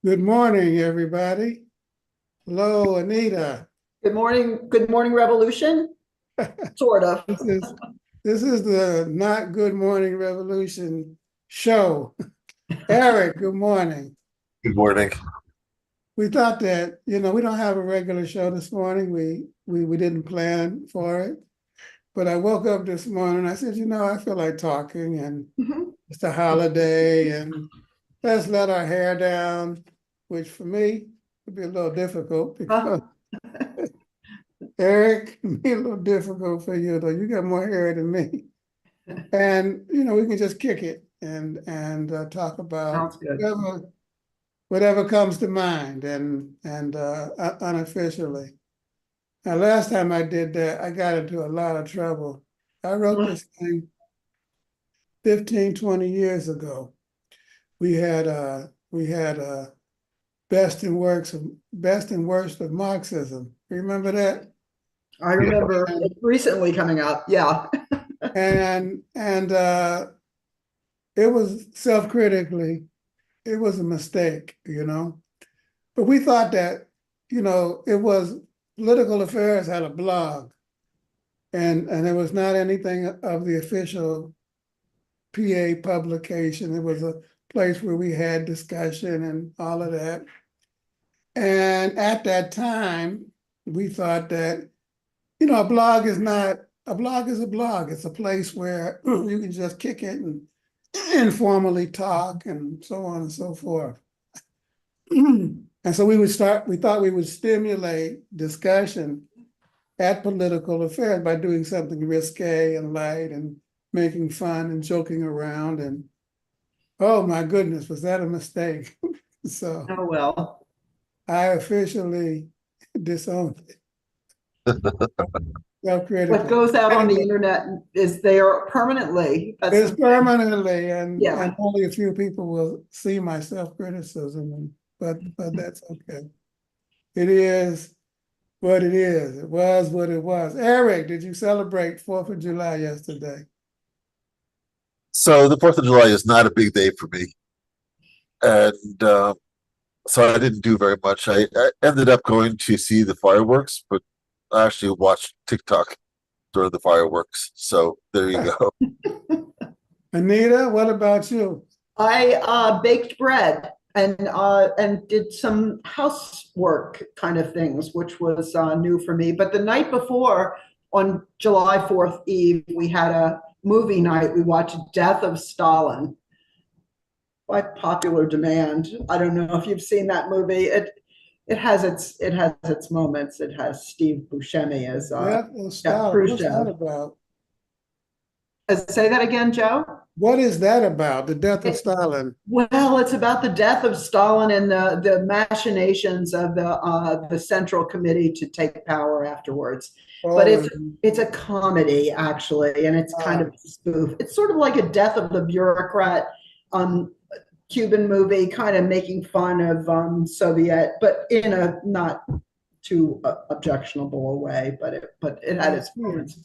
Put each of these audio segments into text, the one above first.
Good morning, everybody. Hello, Anita. Good morning, Revolution. Sort of. This is this is the Not Good Morning Revolution show. Eric, good morning. Good morning. We thought that, we don't have a regular show this morning. We didn't plan for it. But I woke up this morning and I said, I feel like talking and it's a holiday and let's let our hair down, which for me would be a little difficult because Eric, it'd be a little difficult for you though. You got more hair than me. And we can just kick it and talk about Sounds good. whatever comes to mind and unofficially. Now, last time I did that, I got into a lot of trouble. I wrote this thing 15, 20 years ago. We had best and worst of Marxism. Remember that? I remember it recently coming up. Yeah. And it was self-critically, it was a mistake, But we thought that, it was Political Affairs had a blog, and it was not anything of the official PA publication. It was a place where we had discussion and all of that. And at that time, we thought that, a blog is a blog. It's a place where you can just kick it and informally talk and so on and so forth. And so we thought we would stimulate discussion at Political Affairs by doing something risque and light and making fun and joking around. And oh my goodness, was that a mistake? So Oh, well. I officially disowned it. What goes out on the internet is there permanently. It's permanently, and Yeah. only a few people will see my self-criticism, but that's okay. It is what it is. It was what it was. Eric, did you celebrate 4th of July yesterday? So the 4th of July is not a big day for me. And so I didn't do very much. I ended up going to see the fireworks, but I actually watched TikTok during the fireworks. So there you go. Anita, what about you? I baked bread and did some housework kind of things, which was new for me. But the night before, on July 4th Eve, we had a movie night. We watched Death of Stalin by popular demand. I don't know if you've seen that movie. It has its moments. It has Steve Buscemi as What's that about? Say that again, Joe. What is that about? The death of Stalin? Well, it's about the death of Stalin and the machinations of the Central Committee to take power afterwards. But it's a comedy actually, and it's kind of a spoof. It's sort of like a Death of the Bureaucrat Cuban movie, kind of making fun of Soviet, but in a not too objectionable a way. But it had its moments.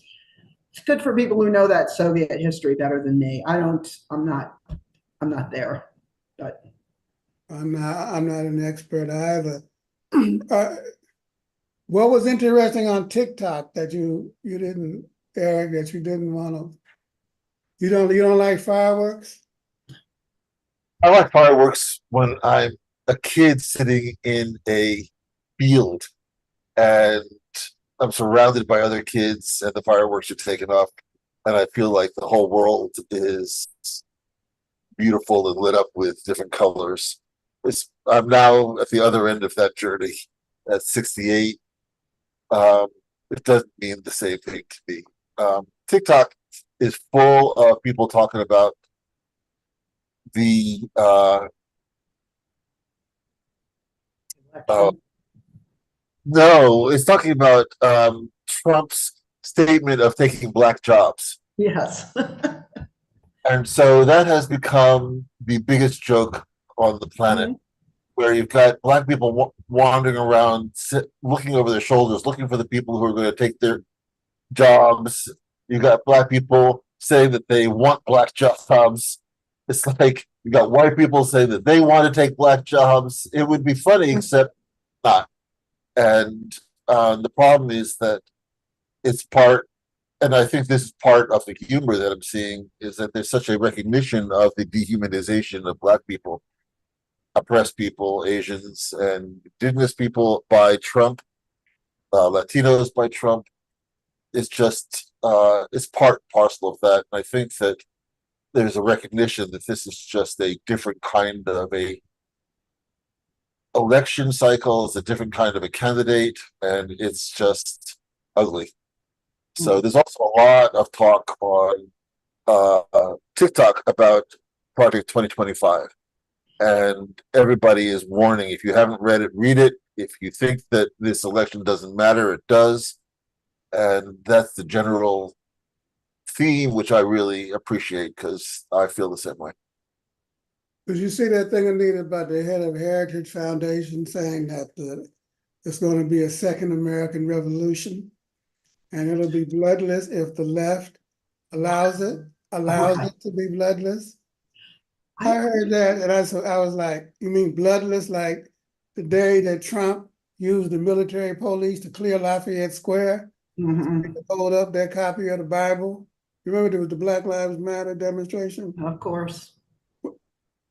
It's good for people who know that Soviet history better than me. I'm not there, but I'm not an expert either. What was interesting on TikTok that you didn't, Eric, that you didn't want to, you don't like fireworks? I like fireworks when I'm a kid sitting in a field and I'm surrounded by other kids and the fireworks are taken off and I feel like the whole world is beautiful and lit up with different colors. I'm now at the other end of that journey at 68. It doesn't mean the same thing to me. TikTok is full of people talking about the no, it's talking about Trump's statement of taking black jobs. yes. And so that has become the biggest joke on the planet, where you've got black people wandering around, looking over their shoulders, looking for the people who are going to take their jobs. You've got black people saying that they want black jobs. It's like You got white people saying that they want to take black jobs. It would be funny, except not. And the problem is that it's part, and I think this is part of the humor that I'm seeing, is that there's such a recognition of the dehumanization of black people, oppressed people, Asians, and indigenous people by Trump, Latinos by Trump. It's just it's part parcel of that. And I think that there's a recognition that this is just a different kind of a election cycle, it's a different kind of a candidate, and it's just ugly. So there's also a lot of talk on TikTok about Project 2025. And everybody is warning, if you haven't read it, read it. If you think that this election doesn't matter, it does. And that's the general theme, which I really appreciate because I feel the same way. Did you see that thing, Anita, about the head of Heritage Foundation saying that it's going to be a second American Revolution, and it'll be bloodless if the left allows it to be bloodless? I heard that, and I was like, you mean bloodless like the day that Trump used the military police to clear Lafayette Square? To hold up their copy of the Bible? You remember there was the Black Lives Matter demonstration? Of course.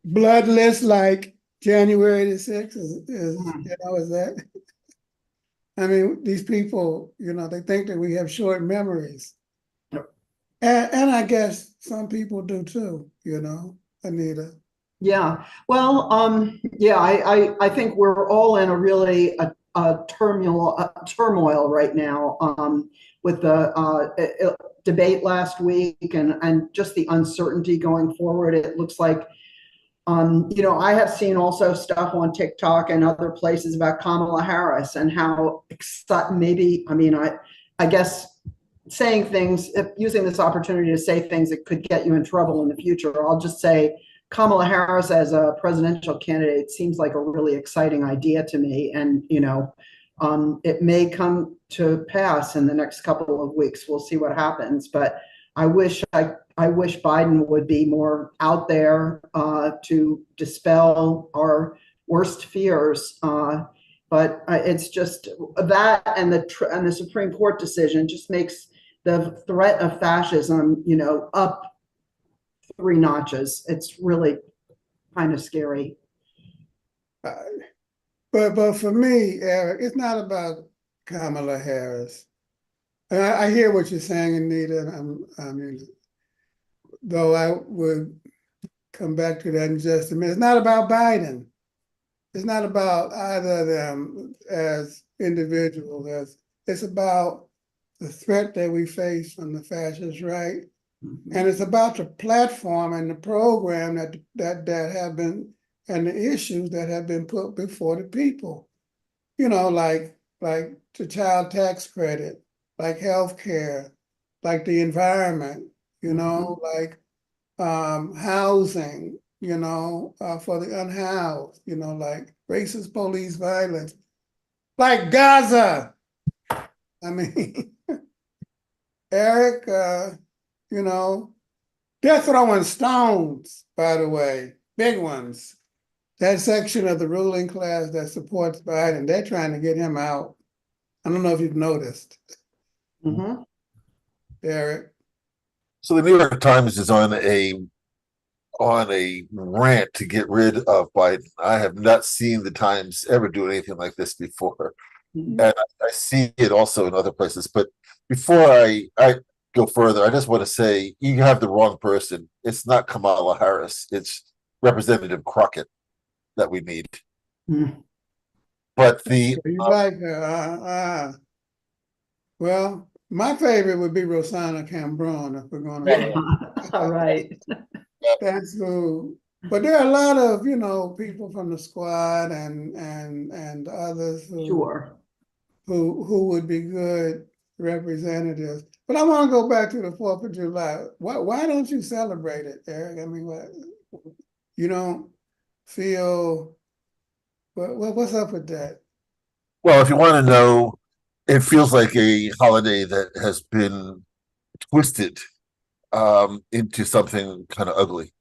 Bloodless like January the 6th is that? I mean, these people, they think that we have short memories. Yep. And I guess some people do too, Anita. Yeah. Well, I think we're all in a turmoil right now, with the debate last week and just the uncertainty going forward. It looks like, I have seen also stuff on TikTok and other places about Kamala Harris and how I guess saying things, using this opportunity to say things that could get you in trouble in the future. I'll just say Kamala Harris as a presidential candidate seems like a really exciting idea to me. And, it may come to pass in the next couple of weeks. We'll see what happens. But I wish Biden would be more out there to dispel our worst fears. But it's just that, and the Supreme Court decision just makes the threat of fascism, up 3 notches. It's really kind of scary. But for me, Eric, it's not about Kamala Harris. And I hear what you're saying, Anita. Though I would come back to that in just a minute. It's not about Biden. It's not about either of them as individuals. It's about the threat that we face from the fascist right. And it's about the platform and the program that have been, and the issues that have been put before the people. Like the child tax credit, like healthcare, like the environment, like housing, for the unhoused, like racist police violence, like Gaza. I mean, Eric, they're throwing stones, by the way, big ones. That section of the ruling class that supports Biden, they're trying to get him out. I don't know if you've noticed. Eric. So the New York Times is on a rant to get rid of Biden. I have not seen the Times ever do anything like this before. And I see it also in other places. But before I go further, I just want to say you have the wrong person. It's not Kamala Harris. It's Representative Crockett that we need. But you like her. Well, my favorite would be Rosanna Cambron, if we're going to. All right. That's who. But there are a lot of people from the squad and others who would be good representatives. But I want to go back to the 4th of July. Why don't you celebrate it, Eric? I mean, you don't feel what's up with that? Well, if you want to know, it feels like a holiday that has been twisted into something kind of ugly.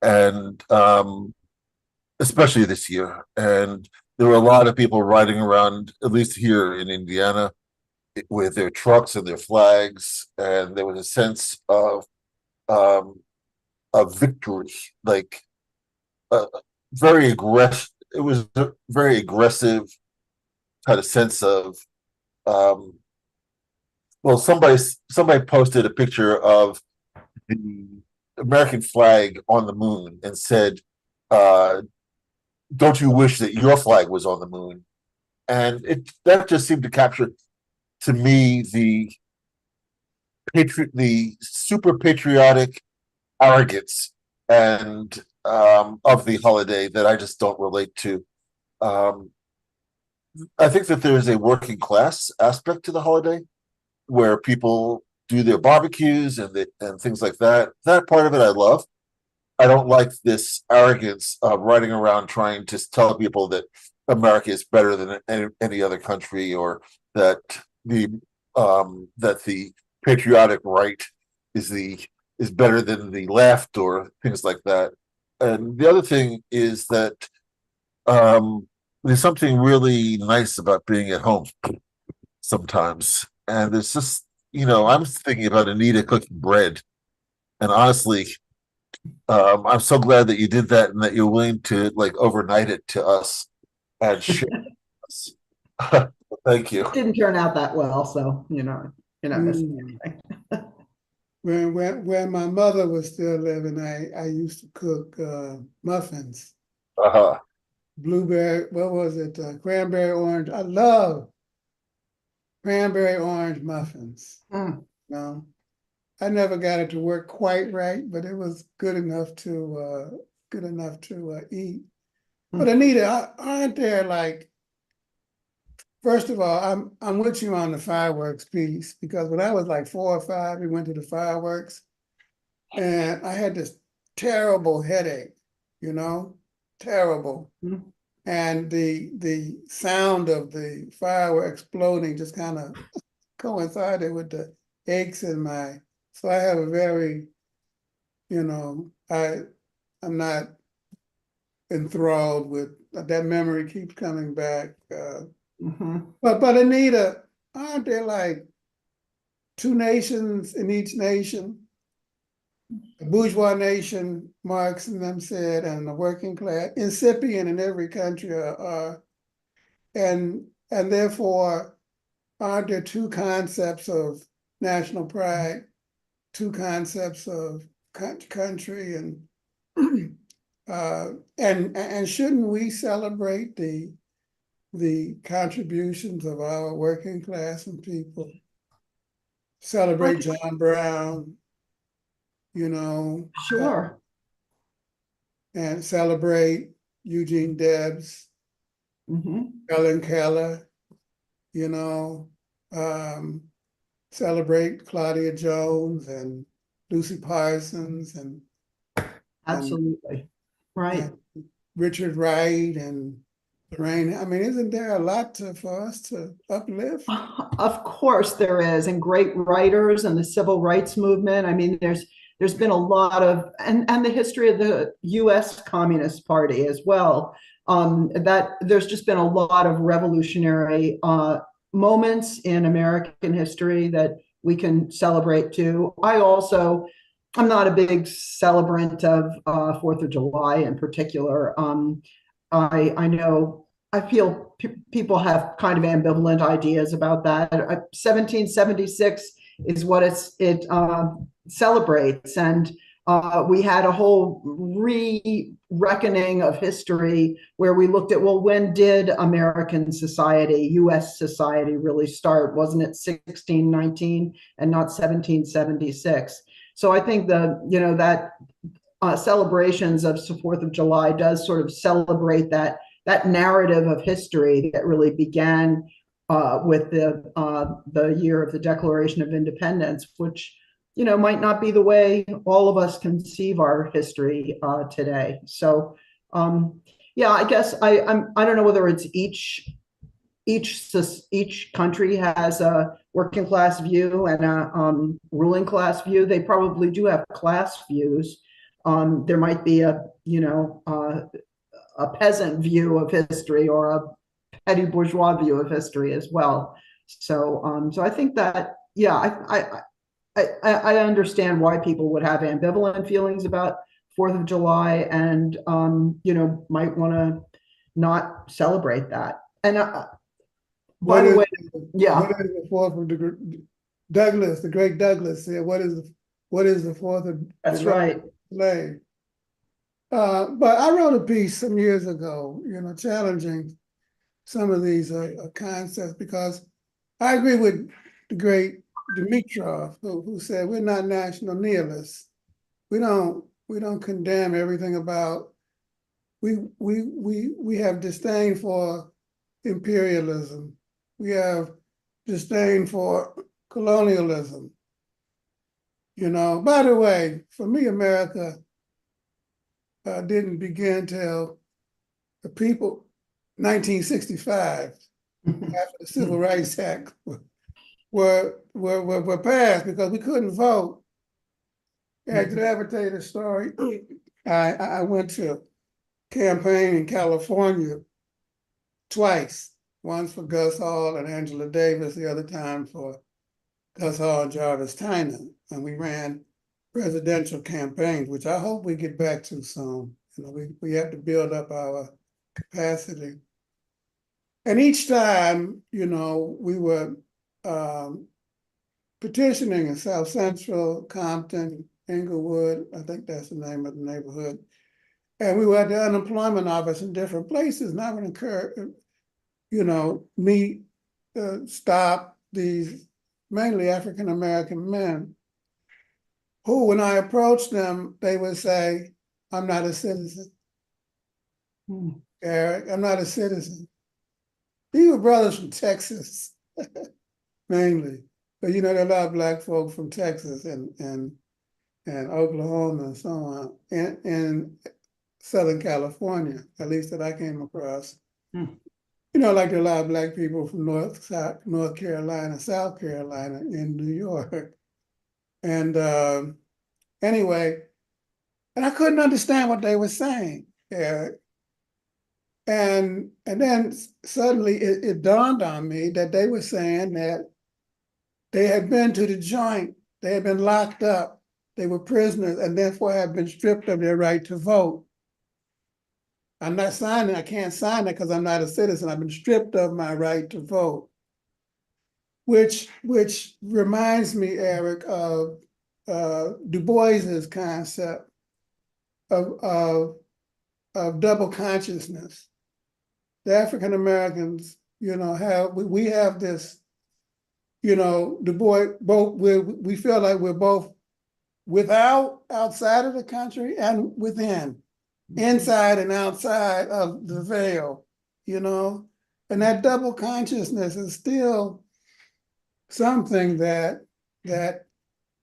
and especially this year. And there were a lot of people riding around, at least here in Indiana, with their trucks and their flags, and there was a sense um, of victory, like uh, very aggressive. It was a very aggressive kind of sense of um, well, somebody posted a picture of the American flag on the moon and said, uh, "Don't you wish that your flag was on the moon?" And it that just seemed to capture to me the super patriotic arrogance and of the holiday that I just don't relate to. Um, I think that there is a working class aspect to the holiday where people do their barbecues and things like that. That part of it I love. I don't like this arrogance of riding around trying to tell people that America is better than any other country, or that the that the patriotic right is the is better than the left, or things like that. And the other thing is that there's something really nice about being at home sometimes, and it's just I'm thinking about Anita cooking bread, and honestly, I'm so glad that you did that and that you're willing to like overnight it to us and share us. Thank you. It didn't turn out that well, so you're not missing Mm. anything. When my mother was still living, I used to cook muffins, Uh-huh. blueberry, what was it? Cranberry orange. I love cranberry orange muffins. Mm. No, I never got it to work quite right, but it was good enough to eat. But Anita, aren't there like, first of all, I'm with you on the fireworks piece, because when I was like 4 or 5, we went to the fireworks and I had this terrible headache, you know, terrible. Mm. And the sound of the firework exploding just kind of coincided with the aches in my, so I have a very, I'm not enthralled with that. Memory keeps coming back. Mhm. But Anita, aren't there like two nations in each nation? The bourgeois nation, Marx and them said, and the working class, incipient in every country are and therefore aren't there two concepts of national pride, two concepts of country, and shouldn't we celebrate the contributions of our working class and people? Celebrate John Brown, you know, Sure. and celebrate Eugene Debs, Mhm. Helen Keller, you know, um, celebrate Claudia Jones and Lucy Parsons and, Absolutely. Right. and Richard Wright and Lorraine. I mean, isn't there a lot for us to uplift? Of course there is, and great writers and the civil rights movement. I mean, there's been a lot of and the history of the US Communist Party as well. That there's just been a lot of revolutionary moments in American history that we can celebrate too. I'm not a big celebrant of Fourth of July in particular. I know I feel people have kind of ambivalent ideas about that. 1776 is what it celebrates, and we had a whole re-reckoning of history where we looked at, well, when did American society, U.S. society, really start? Wasn't it 1619 and not 1776? So I think that celebrations of Fourth of July does sort of celebrate that narrative of history that really began with the year of the Declaration of Independence, which might not be the way all of us conceive our history today. So yeah, I guess I don't know whether it's each country has a working class view and a ruling class view. They probably do have class views. there might be a, a peasant view of history or a petty bourgeois view of history as well. So I think that, yeah, I understand why people would have ambivalent feelings about 4th of July and, might want to not celebrate that. And by the way, yeah. What is the 4th of Douglas, the great Douglas said, what is the 4th of That's July? right. But I wrote a piece some years ago, challenging some of these concepts, because I agree with the great Dimitrov, who said we're not national nihilists. We don't condemn everything about. We have disdain for imperialism. We have disdain for colonialism. By the way, for me, America didn't begin till the people 1965, after the Civil Rights Act were passed, because we couldn't vote. Did I ever tell you the story? I went to campaign in California twice, once for Gus Hall and Angela Davis, the other time for Gus Hall and Jarvis Tynan, and we ran presidential campaigns, which I hope we get back to soon. We have to build up our capacity. And each time, we were petitioning in South Central, Compton, Inglewood, I think that's the name of the neighborhood. And we were at the unemployment office in different places. And I would encourage, stop these mainly African-American men who, when I approached them, they would say, I'm not a citizen. Eric, I'm not a citizen. These were brothers from Texas, mainly. But there are a lot of Black folk from Texas and Oklahoma and so on, and Southern California, at least that I came across. Like there are a lot of Black people from North Carolina, South Carolina, in New York. And anyway, and I couldn't understand what they were saying, Eric. And then suddenly it dawned on me that they were saying that they had been to the joint, they had been locked up, they were prisoners, and therefore had been stripped of their right to vote. I'm not signing, I can't sign that because I'm not a citizen. I've been stripped of my right to vote. Which reminds me, Eric, of Du Bois's concept of double consciousness. The African Americans, we have this, Du Bois, both we feel like we're both outside of the country and within, inside and outside of the veil, and that double consciousness is still something that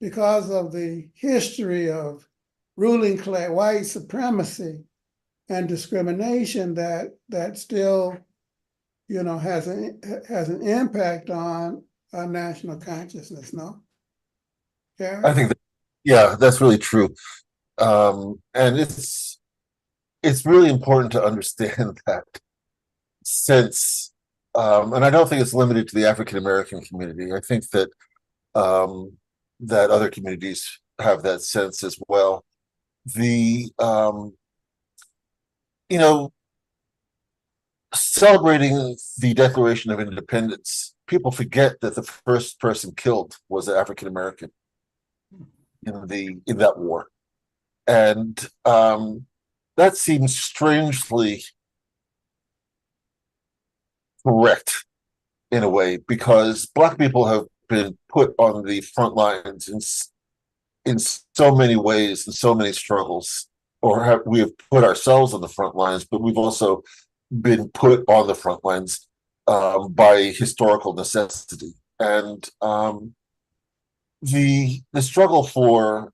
because of the history of ruling class, white supremacy and discrimination, that still, has an impact on our national consciousness. No, Gary? I think that's really true. And it's really important to understand that, since and I don't think it's limited to the African American community. I think that that other communities have that sense as well. Celebrating the Declaration of Independence, people forget that the first person killed was an African American in that war, and that seems strangely correct in a way, because Black people have been put on the front lines in so many ways, in so many struggles, or we have put ourselves on the front lines, but we've also been put on the front lines by historical necessity. And the struggle for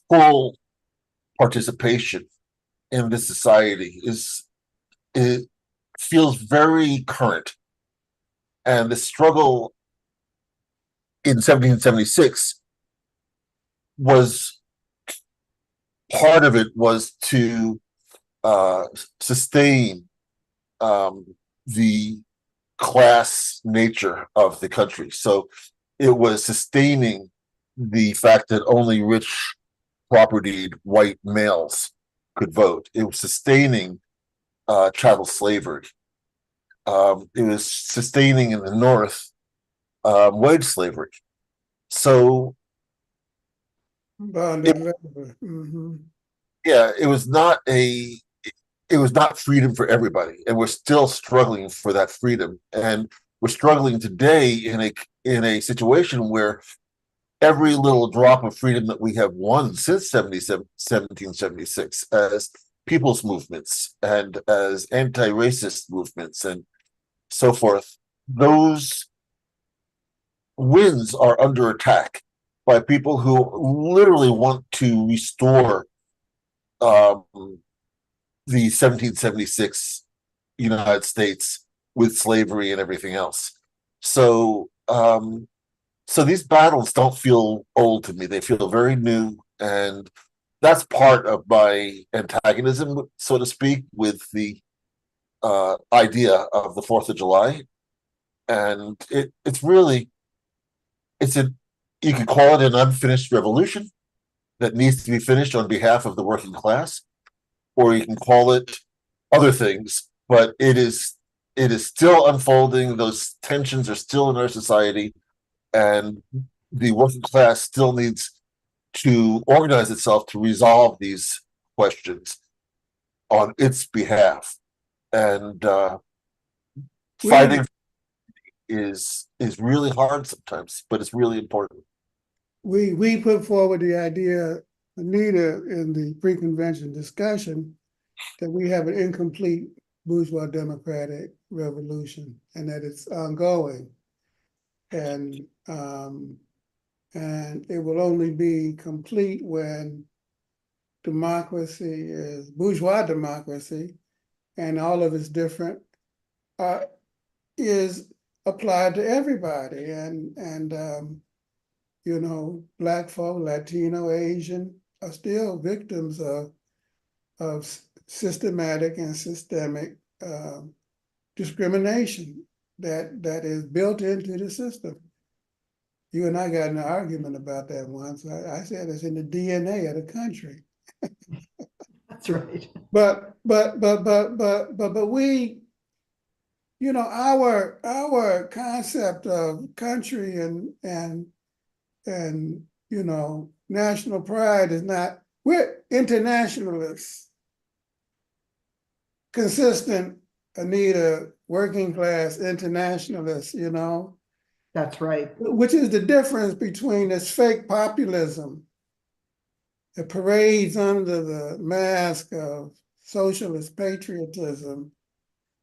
full participation in this society it feels very current. And the struggle in 1776 was part of it was to sustain the class nature of the country. So it was sustaining the fact that only rich, propertied white males could vote. It was sustaining chattel slavery. It was sustaining in the North wage slavery. So Bonded labor. Mhm. yeah, it was not freedom for everybody, and we're still struggling for that freedom. And we're struggling today in a situation where every little drop of freedom that we have won since 1776 as people's movements and as anti-racist movements and so forth, those wins are under attack by people who literally want to restore um, the 1776 United States with slavery and everything else. So, so these battles don't feel old to me. They feel very new, and that's part of my antagonism, so to speak, with the idea of the 4th of July. And it's really it's a you could call it an unfinished revolution that needs to be finished on behalf of the working class, or you can call it other things, but it is still unfolding. Those tensions are still in our society, and the working class still needs to organize itself to resolve these questions on its behalf. And fighting is really hard sometimes, but it's really important. We put forward the idea, Anita, in the pre-convention discussion, that we have an incomplete bourgeois democratic revolution and that it's ongoing. And it will only be complete when democracy is bourgeois democracy, and all of its different is applied to everybody. And you know, Black folk, Latino, Asian are still victims of systematic and systemic discrimination that is built into the system. You and I got in an argument about that once. I said it's in the DNA of the country. That's right. But we, you know, our concept of country and you know, national pride is not, we're internationalists. Consistent, Anita, working class internationalists, you know. That's right. Which is the difference between this fake populism that parades under the mask of socialist patriotism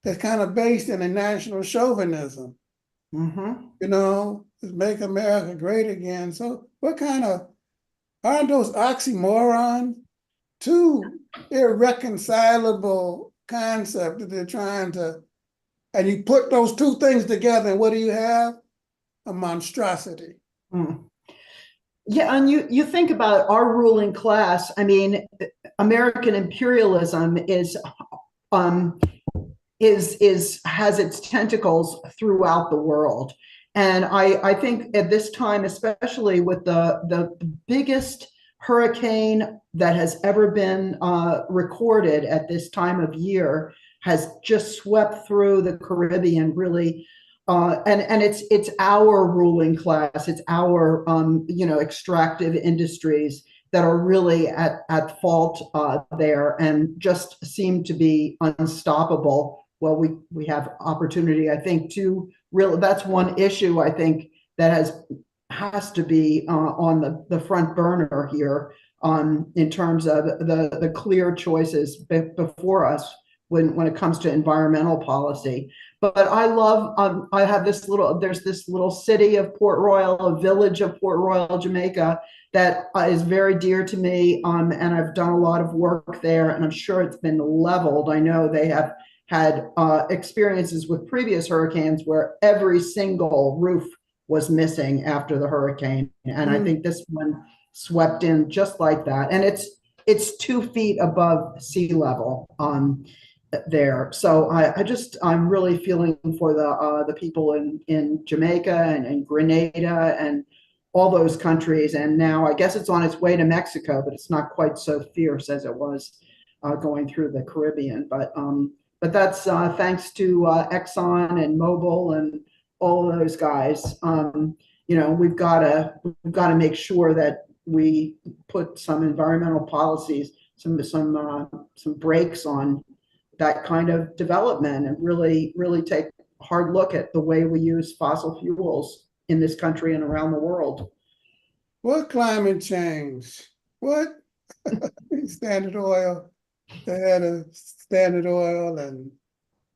that's kind of based in a national chauvinism. Mm-hmm. You know, make America great again. So what kind of, aren't those oxymoron? Two irreconcilable concepts that they're trying to, and you put those two things together and what do you have? A monstrosity. Mm. Yeah, and you think about our ruling class. I mean, American imperialism has its tentacles throughout the world. And I think at this time, especially with the biggest hurricane that has ever been recorded at this time of year has just swept through the Caribbean, really. And it's our ruling class, it's our you know, extractive industries that are really at fault there and just seem to be unstoppable. Well, we have opportunity, I think, to really, that's one issue I think that has to be on the front burner here in terms of the clear choices before us when it comes to environmental policy. But I love, I have there's this little city of Port Royal, a village of Port Royal, Jamaica, that is very dear to me. And I've done a lot of work there, and I'm sure it's been leveled. I know they have had experiences with previous hurricanes where every single roof was missing after the hurricane. And I think this one swept in just like that. And it's 2 feet above sea level there. So I'm really feeling for the people in Jamaica and Grenada and all those countries. And now I guess it's on its way to Mexico, but it's not quite so fierce as it was going through the Caribbean. But that's thanks to Exxon and Mobil and all of those guys. We've got to make sure that we put some environmental policies, some brakes on that kind of development, and really take a hard look at the way we use fossil fuels in this country and around the world. What climate change? What? Standard Oil, they had a Standard Oil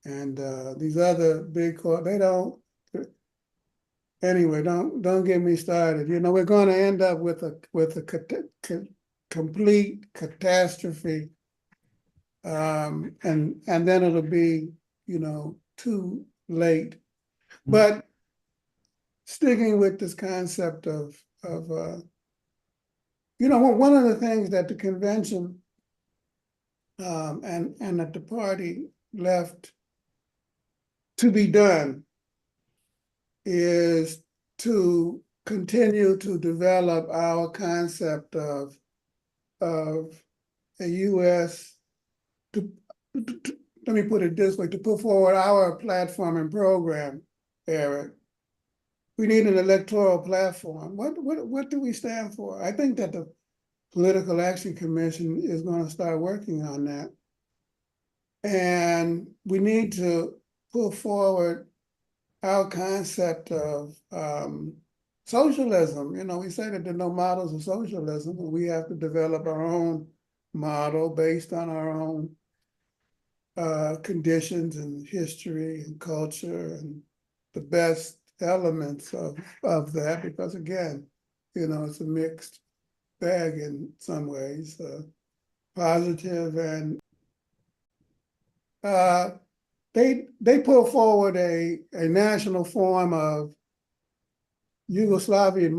and these other big they don't. Anyway, don't get me started. We're going to end up with a complete catastrophe, and then it'll be too late. But sticking with this concept of one of the things that the convention and that the party left to be done is to continue to develop our concept of a U.S. Let me put it this way, to put forward our platform and program, Eric. We need an electoral platform. What do we stand for? I think that the Political Action Commission is going to start working on that. And we need to put forward our concept of socialism. We say that there are no models of socialism, but we have to develop our own model based on our own conditions and history and culture and the best elements of that, because again, it's a mixed bag in some ways, positive and they put forward a national form of Yugoslavian,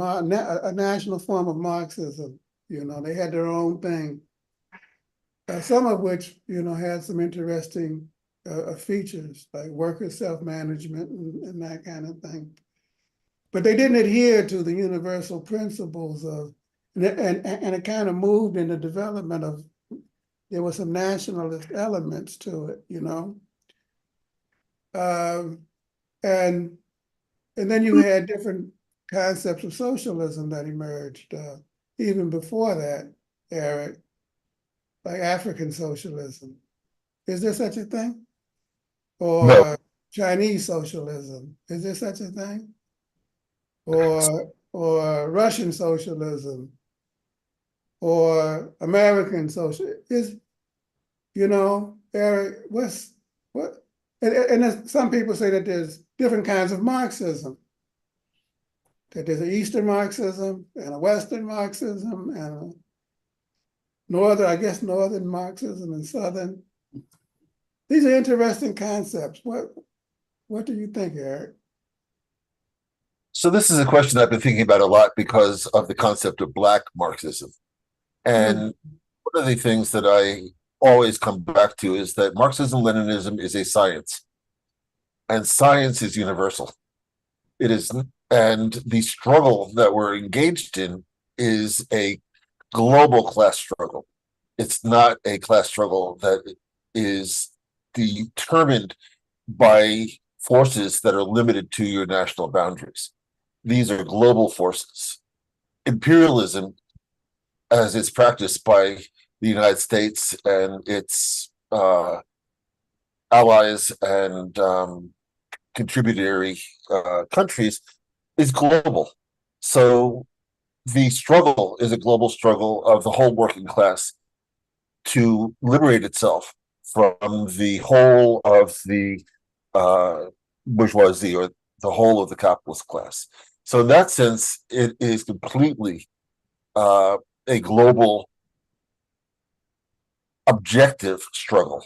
a national form of Marxism. They had their own thing, some of which had some interesting features like worker self-management and that kind of thing. But they didn't adhere to the universal principles of, and it kind of moved in the development of, there were some nationalist elements to it, and then you had different concepts of socialism that emerged even before that, Eric, like African socialism. Is there such a thing? Or No. Chinese socialism? Is there such a thing? Or Russian socialism? Or American socialism? Eric, what? And some people say that there's different kinds of Marxism. That there's an Eastern Marxism and a Western Marxism and Northern Marxism and Southern. These are interesting concepts. What do you think, Eric? So this is a question I've been thinking about a lot because of the concept of Black Marxism. And one of the things that I always come back to is that Marxism-Leninism is a science, and science is universal. It is, and the struggle that we're engaged in is a global class struggle. It's not a class struggle that is determined by forces that are limited to your national boundaries. These are global forces. Imperialism, as it's practiced by the United States and its allies and contributory countries, is global. So the struggle is a global struggle of the whole working class to liberate itself from the whole of the bourgeoisie or the whole of the capitalist class. So in that sense, it is completely a global objective struggle.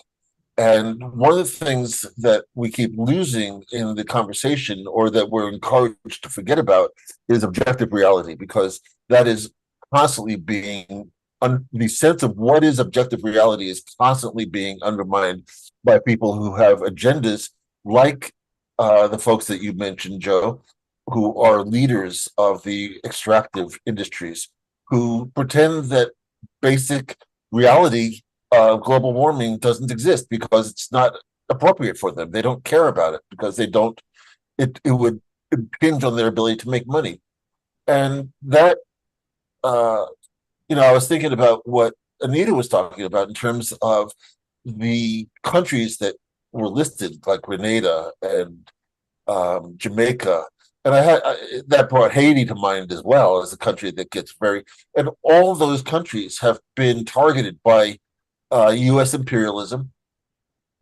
And one of the things that we keep losing in the conversation, or that we're encouraged to forget about, is objective reality, because that is constantly being the sense of what is objective reality is constantly being undermined by people who have agendas like the folks that you mentioned, Joe, who are leaders of the extractive industries, who pretend that basic reality of global warming doesn't exist because it's not appropriate for them. They don't care about it because they don't, it would impinge on their ability to make money. And that, I was thinking about what Anita was talking about in terms of the countries that were listed, like Grenada and Jamaica. And that brought Haiti to mind as well as a country that gets and all those countries have been targeted by U.S. imperialism,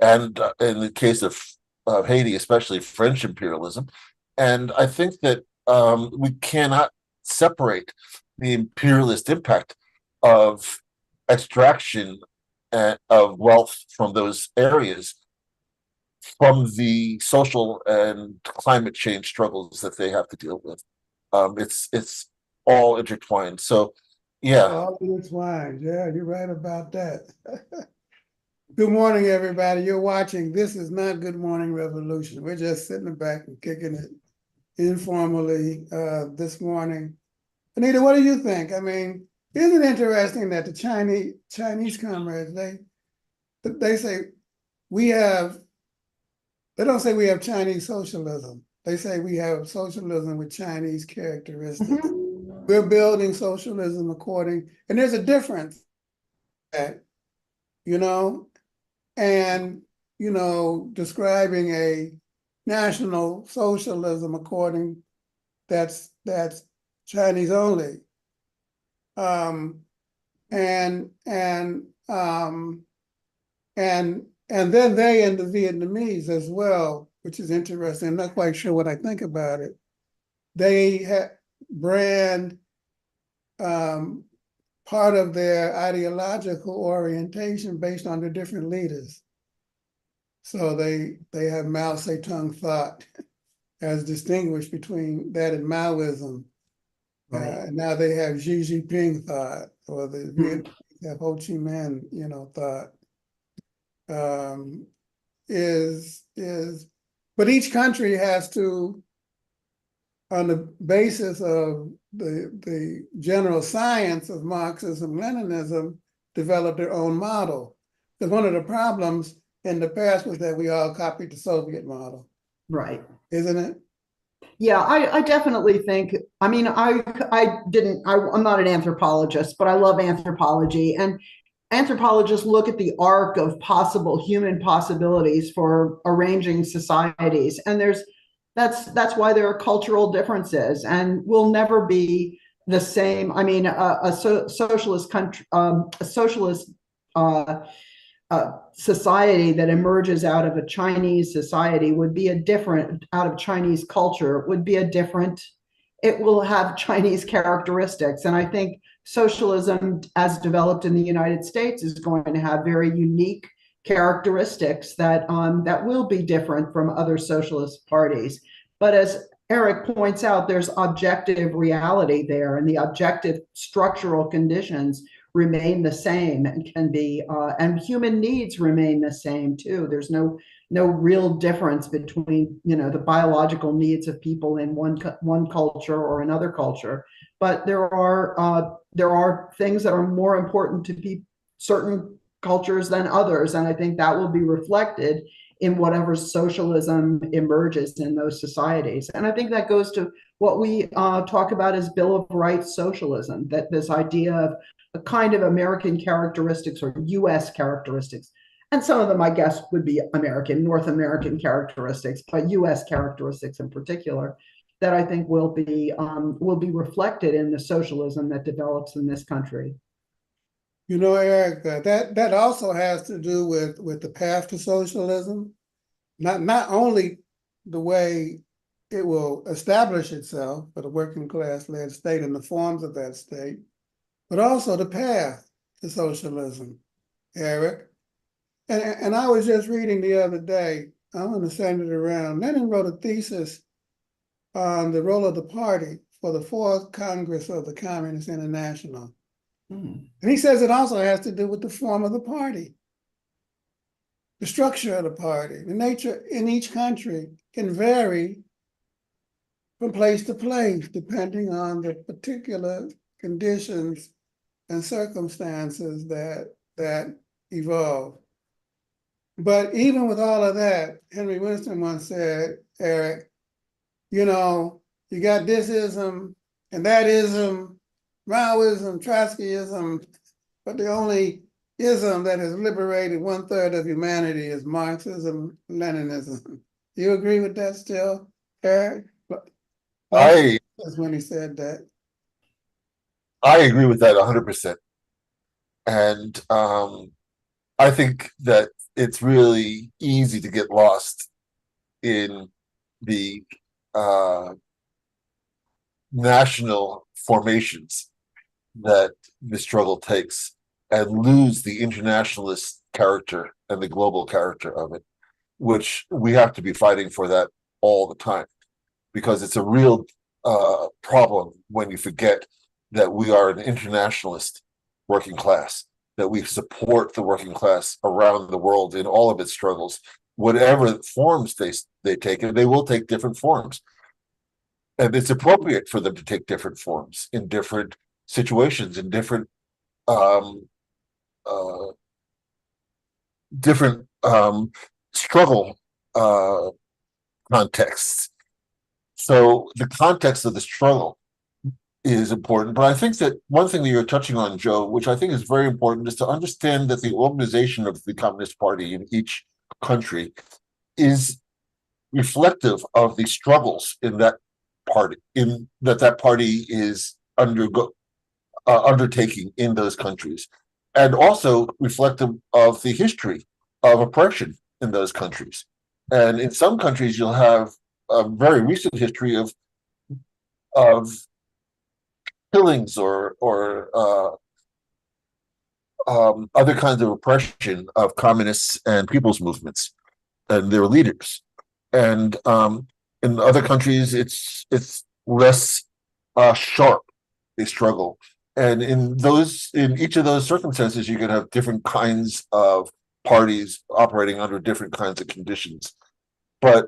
and in the case of Haiti, especially French imperialism. And I think that we cannot separate the imperialist impact of extraction of wealth from those areas from the social and climate change struggles that they have to deal with. It's all intertwined. So, yeah. All intertwined. Yeah, you're right about that. Good morning, everybody. You're watching. This is not Good Morning Revolution. We're just sitting back and kicking it informally this morning. Anita, what do you think? I mean, isn't it interesting that the Chinese comrades, they say they don't say we have Chinese socialism. They say we have socialism with Chinese characteristics. Mm-hmm. We're building socialism and there's a difference, and, describing a national socialism that's Chinese only. And then they and the Vietnamese as well, which is interesting. I'm not quite sure what I think about it. They brand part of their ideological orientation based on the different leaders. So they have Mao Zedong thought as distinguished between that and Maoism. Right. Now they have Xi Jinping thought, or the Vietnamese have Ho Chi Minh, thought. But each country has to, on the basis of the general science of Marxism, Leninism, develop their own model. Because one of the problems in the past was that we all copied the Soviet model. Right. Isn't it? Yeah, I definitely think, I mean, I'm not an anthropologist, but I love anthropology, and anthropologists look at the arc of possible human possibilities for arranging societies. And that's why there are cultural differences, and we'll never be the same. I mean, a socialist country, a socialist society that emerges out of a Chinese society would be out of Chinese culture would be it will have Chinese characteristics. And I think socialism as developed in the United States is going to have very unique characteristics that will be different from other socialist parties. But as Eric points out, there's objective reality there, and the objective structural conditions remain the same and can be, and human needs remain the same too. There's no real difference between, the biological needs of people in one culture or another culture. But there are things that are more important to certain cultures than others, and I think that will be reflected in whatever socialism emerges in those societies. And I think that goes to what we talk about as Bill of Rights socialism, that this idea of a kind of American characteristics or US characteristics. And some of them, I guess, would be North American characteristics, but US characteristics in particular, that I think will be reflected in the socialism that develops in this country. Eric, that also has to do with the path to socialism, not only the way it will establish itself for the working class led state and the forms of that state, but also the path to socialism, Eric. And I was just reading the other day, I'm going to send it around. Lenin wrote a thesis on the role of the party for the Fourth Congress of the Communist International. Hmm. And he says it also has to do with the form of the party, the structure of the party. The nature in each country can vary from place to place, depending on the particular conditions and circumstances that evolve. But even with all of that, Henry Winston once said, Eric, you know, you got this ism and that ism, Maoism, Trotskyism, but the only ism that has liberated 1/3 of humanity is Marxism, Leninism. You agree with that still, Eric? I That's when he said that. I agree with that 100%. And I think that it's really easy to get lost in the uh, national formations that the struggle takes and lose the internationalist character and the global character of it, which we have to be fighting for that all the time, because it's a real problem when you forget that we are an internationalist working class, that we support the working class around the world in all of its struggles, whatever forms they take, and they will take different forms. And it's appropriate for them to take different forms in different situations, in um, uh, different struggle contexts. So the context of the struggle is important. But I think that one thing that you're touching on, Joe, which I think is very important, is to understand that the organization of the Communist Party in each country is reflective of the struggles in that party, in that party is undertaking in those countries, and also reflective of the history of oppression in those countries. And in some countries, you'll have a very recent history of killings or other kinds of oppression of communists and people's movements and their leaders. And in other countries, it's less sharp, a struggle. And in each of those circumstances, you can have different kinds of parties operating under different kinds of conditions. But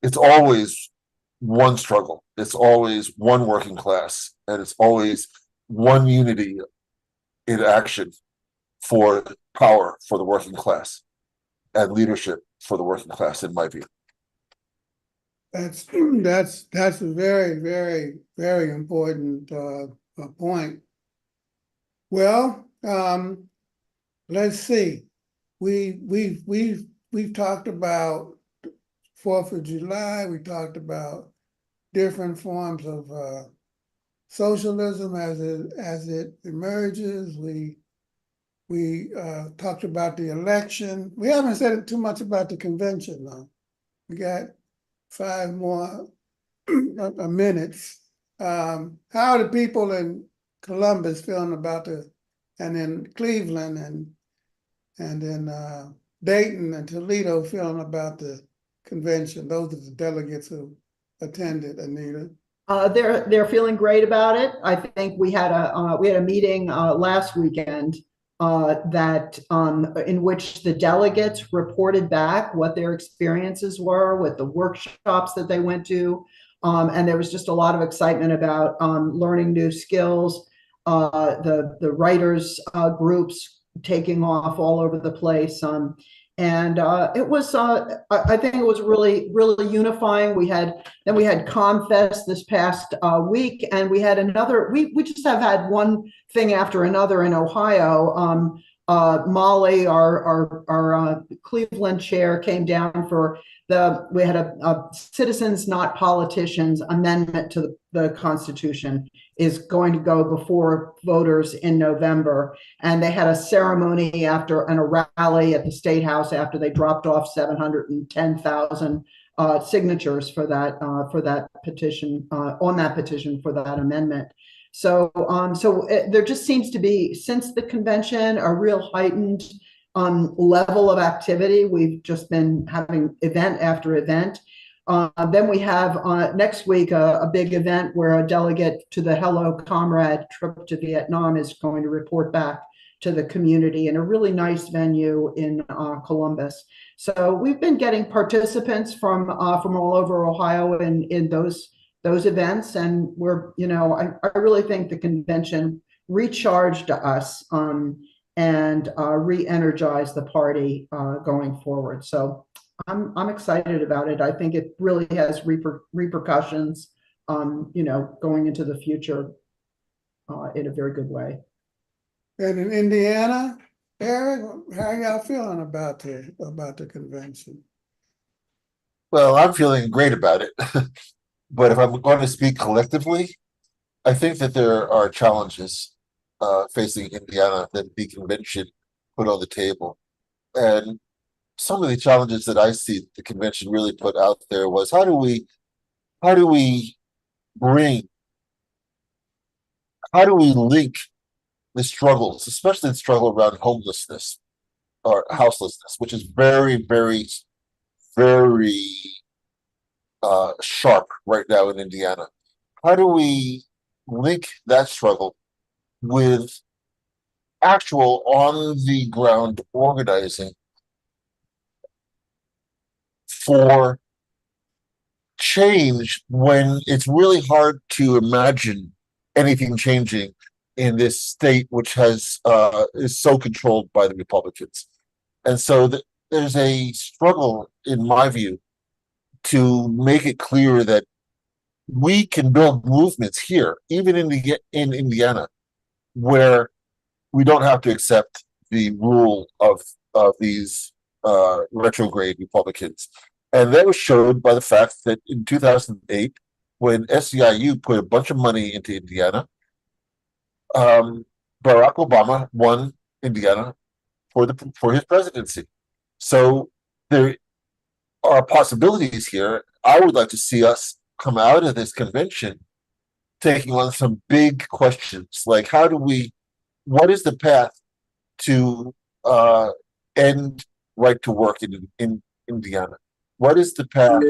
it's always one struggle. It's always one working class, and it's always one unity in action for power for the working class and leadership for the working class, in my view. That's a very, very, very important point. Well, let's see. We've talked about 4th of July. We talked about different forms of socialism as it emerges. We talked about the election. We haven't said too much about the convention, though. We got 5 more minutes. How are the people in Columbus feeling about and in Cleveland and in Dayton and Toledo feeling about the convention? Those are the delegates who attended, Anita. They're feeling great about it. I think we had a meeting last weekend in which the delegates reported back what their experiences were with the workshops that they went to, and there was just a lot of excitement about learning new skills. The writers groups taking off all over the place. And it was, I think it was really, really unifying. We had ComFest this past week, and we had another, we just have had one thing after another in Ohio. Molly, our Cleveland chair, came down for we had a Citizens Not Politicians amendment to the Constitution is going to go before voters in November. And they had a ceremony and a rally at the State House after they dropped off 710,000 signatures for that petition, on that petition for that amendment. So there just seems to be, since the convention, a real heightened level of activity. We've just been having event after event. Then we have next week a big event where a delegate to the Hello Comrade trip to Vietnam is going to report back to the community in a really nice venue in Columbus. So we've been getting participants from all over Ohio in those events, and we're, you know, I really think the convention recharged us and re-energized the party going forward. So I'm excited about it. I think it really has repercussions, you know, going into the future in a very good way. And in Indiana, Eric, how y'all feeling about the convention? Well, I'm feeling great about it. But if I'm going to speak collectively, I think that there are challenges facing Indiana that the convention put on the table. And some of the challenges that I see the convention really put out there was how do we bring how do we link the struggles, especially the struggle around homelessness or houselessness, which is very, very, very sharp right now in Indiana. How do we link that struggle with actual on the ground organizing for change when it's really hard to imagine anything changing in this state which has is so controlled by the Republicans? And so there's a struggle, in my view, to make it clear that we can build movements here, even in Indiana, where we don't have to accept the rule of these retrograde Republicans. And that was showed by the fact that in 2008, when SEIU put a bunch of money into Indiana, Barack Obama won Indiana for his presidency. So there are possibilities here. I would like to see us come out of this convention taking on some big questions, like what is the path to end right to work in Indiana? What is the path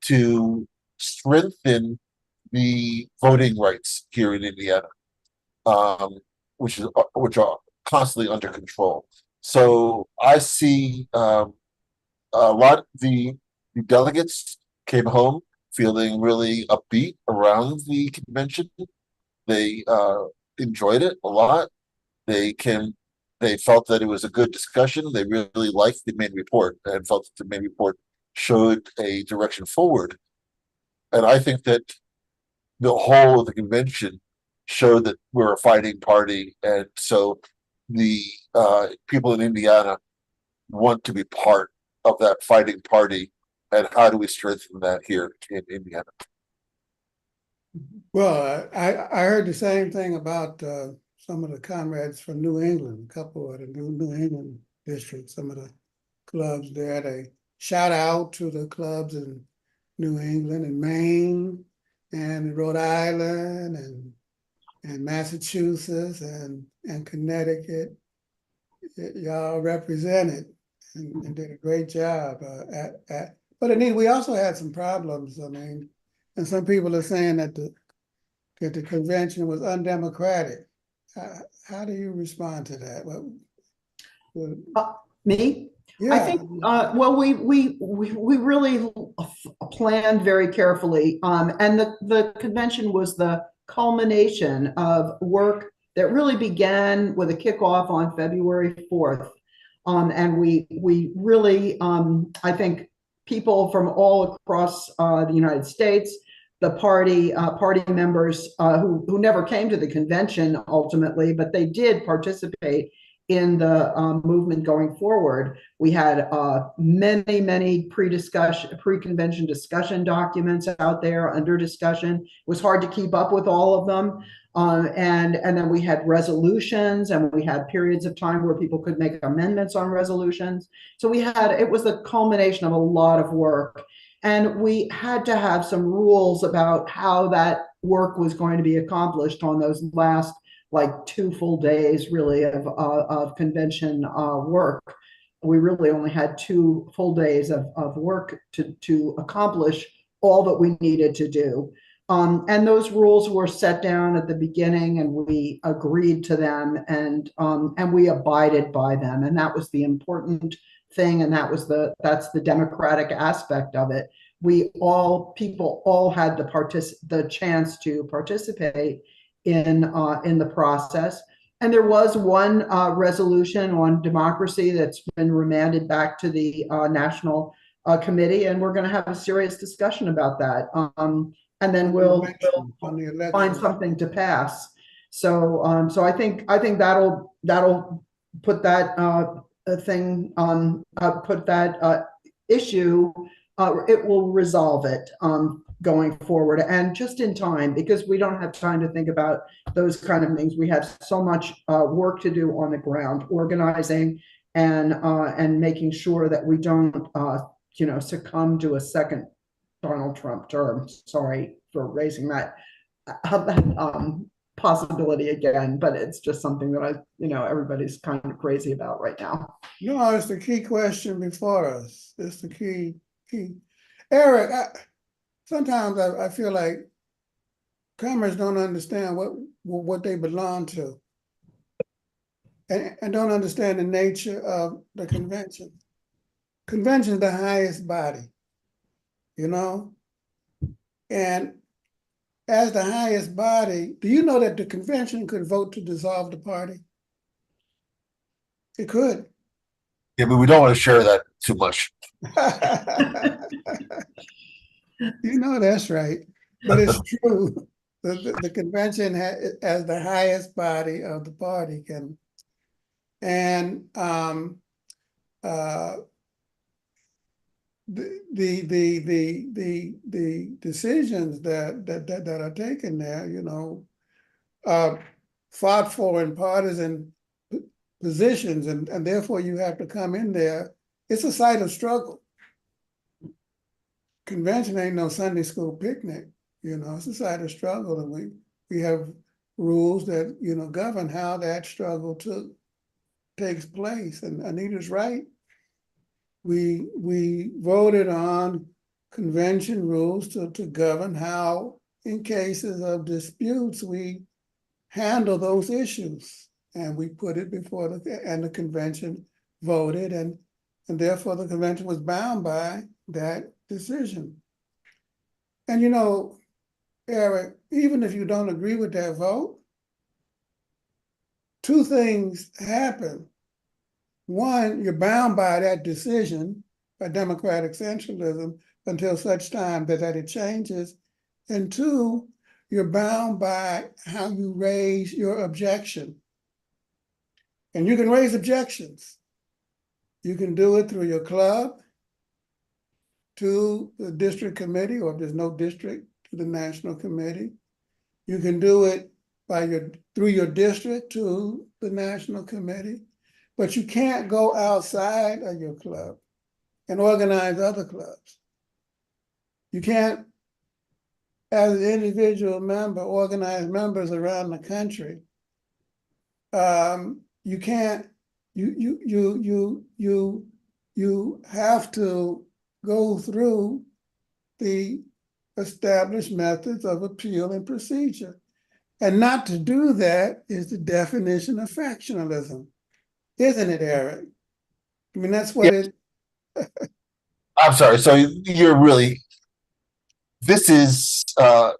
to strengthen the voting rights here in Indiana, which are constantly under control? So I see a lot. The delegates came home feeling really upbeat around the convention. They enjoyed it a lot. They felt that it was a good discussion. They really liked the main report and felt that the main report showed a direction forward. And I think that the whole of the convention showed that we're a fighting party, and so the people in Indiana want to be part of that fighting party. And how do we strengthen that here in Indiana? Well, I heard the same thing about some of the comrades from New England, a couple of the New England districts, some of the clubs there. They shout out to the clubs in New England and Maine and Rhode Island and Massachusetts and Connecticut. Y'all represented and did a great job but Anita, we also had some problems. I mean, and some people are saying that the convention was undemocratic. How do you respond to that? Me? Yeah. I think well, we really planned very carefully, and the convention was the culmination of work that really began with a kickoff on February 4th, and we really I think people from all across the United States, the party members who never came to the convention ultimately, but they did participate in the movement going forward. We had many pre-convention discussion documents out there under discussion. It was hard to keep up with all of them. And then we had resolutions, and we had periods of time where people could make amendments on resolutions. So it was the culmination of a lot of work. And we had to have some rules about how that work was going to be accomplished on those last 2 full days really of convention work. we really only had 2 full days of work to accomplish all that we needed to do. And those rules were set down at the beginning, and we agreed to them, and we abided by them. And that was the important thing, and that's the democratic aspect of it. People all had the chance to participate in the process. And there was one resolution on democracy that's been remanded back to the National Committee, and we're going to have a serious discussion about that. And then we'll find something to pass. So I think that'll put that thing on, put that issue. It will resolve it going forward, and just in time, because we don't have time to think about those kind of things. We have so much work to do on the ground, organizing and making sure that we don't succumb to a second Donald Trump term. Sorry for raising that possibility again, but it's just something that everybody's kind of crazy about right now. No, it's the key question before us. It's the key. Eric, sometimes I feel like comrades don't understand what they belong to, and don't understand the nature of the convention. Convention is the highest body, and as the highest body, do you know that the convention could vote to dissolve the party? It could. Yeah, but we don't want to share that too much. That's right. But it's true. The convention as the highest body of the party can, and the decisions that are taken there, fought for in partisan positions, and therefore you have to come in there. It's a site of struggle. Convention ain't no Sunday school picnic, it's a site of struggle, and we have rules that govern how that struggle takes place. And Anita's right. We voted on convention rules to govern how, in cases of disputes, we handle those issues, and we put it before the convention voted, and therefore the convention was bound by that decision. And Eric, even if you don't agree with that vote, two things happen. One, you're bound by that decision, by democratic centralism, until such time that it changes. And two, you're bound by how you raise your objection. And you can raise objections. You can do it through your club, to the district committee, or if there's no district, to the national committee. You can do it through your district to the national committee, but you can't go outside of your club and organize other clubs. You can't, as an individual member, organize members around the country. You can't. You have to go through the established methods of appeal and procedure. And not to do that is the definition of factionalism, isn't it, Eric? I mean, that's what it. I'm sorry. So this is,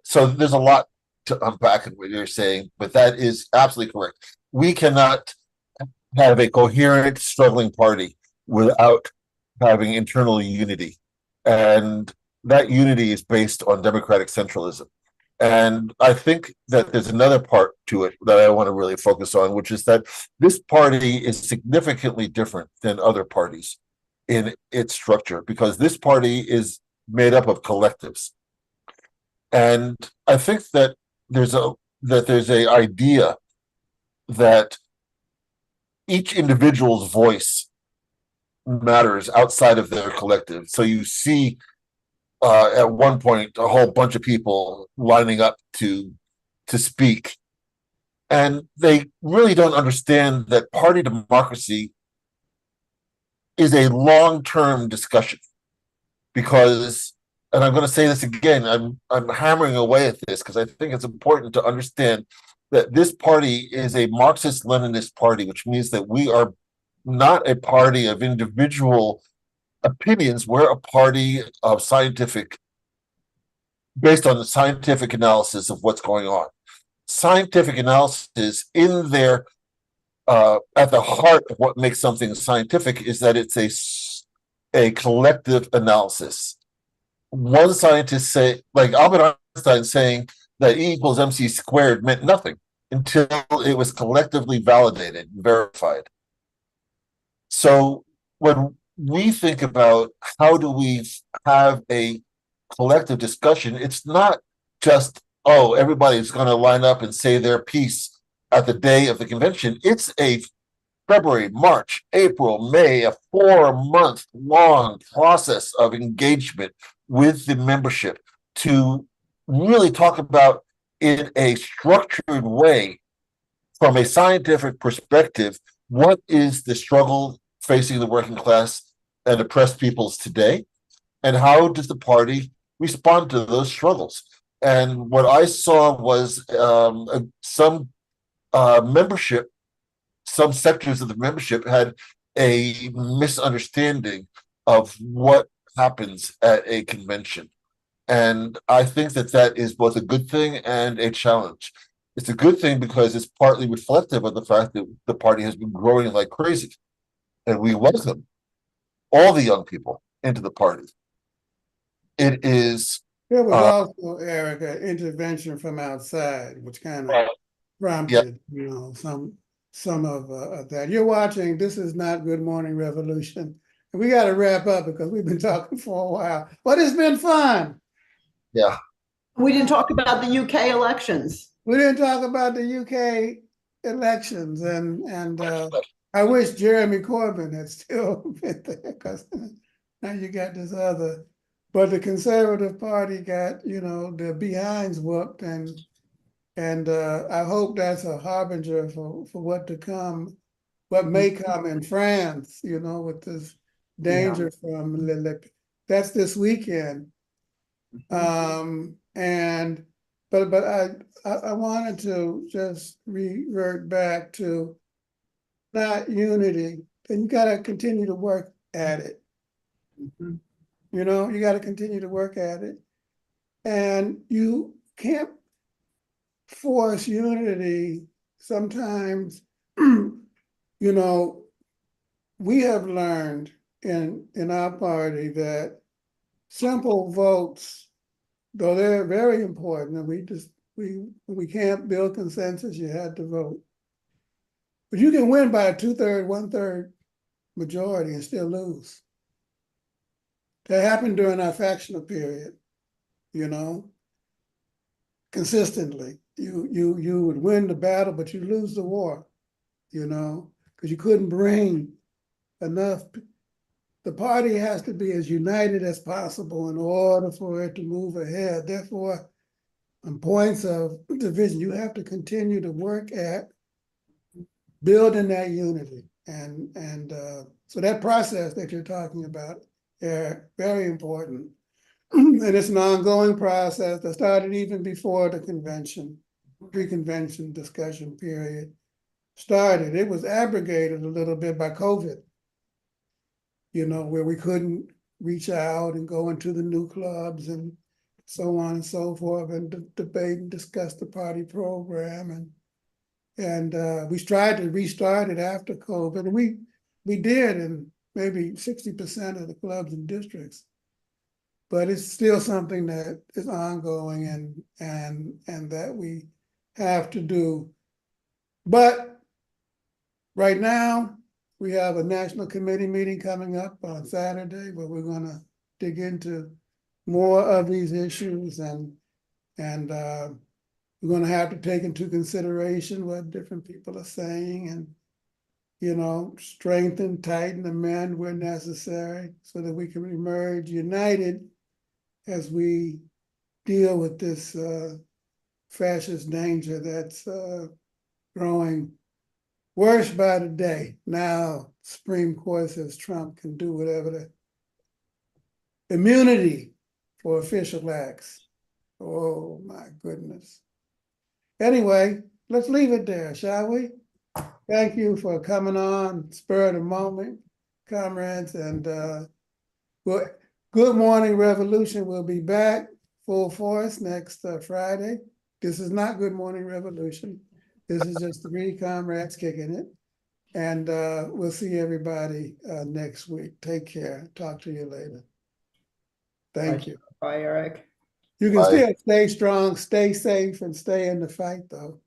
so there's a lot to unpack in what you're saying, but that is absolutely correct. We cannot have a coherent, struggling party without having internal unity. And that unity is based on democratic centralism. And I think that there's another part to it that I want to really focus on, which is that this party is significantly different than other parties in its structure, because this party is made up of collectives. And I think that there's a idea that each individual's voice matters outside of their collective. So you see at one point a whole bunch of people lining up to speak, and they really don't understand that party democracy is a long-term discussion because, and I'm going to say this again, I'm hammering away at this because I think it's important to understand that this party is a Marxist-Leninist party, which means that we are not a party of individual opinions. We're a party of scientific, based on the scientific analysis of what's going on. Scientific analysis in their at the heart of what makes something scientific is that it's a collective analysis. One scientist say, like Albert Einstein saying that E equals MC squared meant nothing until it was collectively validated and verified. So when we think about how do we have a collective discussion, it's not just, oh, everybody's going to line up and say their piece at the day of the convention. It's a February, March, April, May, a 4-month long process of engagement with the membership to really talk about in a structured way from a scientific perspective, what is the struggle facing the working class and oppressed peoples today? And how does the party respond to those struggles? And what I saw was some membership, some sectors of the membership had a misunderstanding of what happens at a convention. And I think that that is both a good thing and a challenge. It's a good thing because it's partly reflective of the fact that the party has been growing like crazy. And we welcome all the young people into the party. It is. There was also, Eric, an intervention from outside, which kind of prompted, some of that. You're watching, this is not Good Morning Revolution. And we got to wrap up because we've been talking for a while, but it's been fun. Yeah. We didn't talk about the UK elections. We didn't talk about the UK elections, and I wish Jeremy Corbyn had still been there because now you got this other. But the Conservative Party got, their behinds whooped, and I hope that's a harbinger for what to come, what may come in France, with this danger from that's this weekend. But I wanted to just revert back to not unity, and you got to continue to work at it. Mm-hmm. You got to continue to work at it, and you can't force unity. Sometimes, we have learned in our party that simple votes, though they're very important, and we can't build consensus, you had to vote. But you can win by a 2/3, 1/3 majority and still lose. That happened during our factional period, consistently. You would win the battle, but you lose the war, because you couldn't bring enough. The party has to be as united as possible in order for it to move ahead. Therefore, on points of division, you have to continue to work at building that unity. And so that process that you're talking about, very important. And it's an ongoing process that started even before the convention, pre-convention discussion period started. It was abrogated a little bit by COVID, where we couldn't reach out and go into the new clubs and so on and so forth and debate and discuss the party program. And we tried to restart it after COVID, and we did in maybe 60% of the clubs and districts. But it's still something that is ongoing and that we have to do. But right now, we have a national committee meeting coming up on Saturday where we're going to dig into more of these issues, and we're going to have to take into consideration what different people are saying and, strengthen, tighten, amend where necessary so that we can emerge united as we deal with this fascist danger that's growing Worse by the day. Now, Supreme Court says Trump can do whatever the immunity for official acts. Oh my goodness. Anyway, let's leave it there, shall we? Thank you for coming on, spur of the moment, comrades, and well, Good Morning Revolution will be back full force next Friday. This is not Good Morning Revolution. This is just three comrades kicking it. And we'll see everybody next week. Take care. Talk to you later. Thank you. Bye, Eric. You can Bye. still stay strong, stay safe, and stay in the fight, though.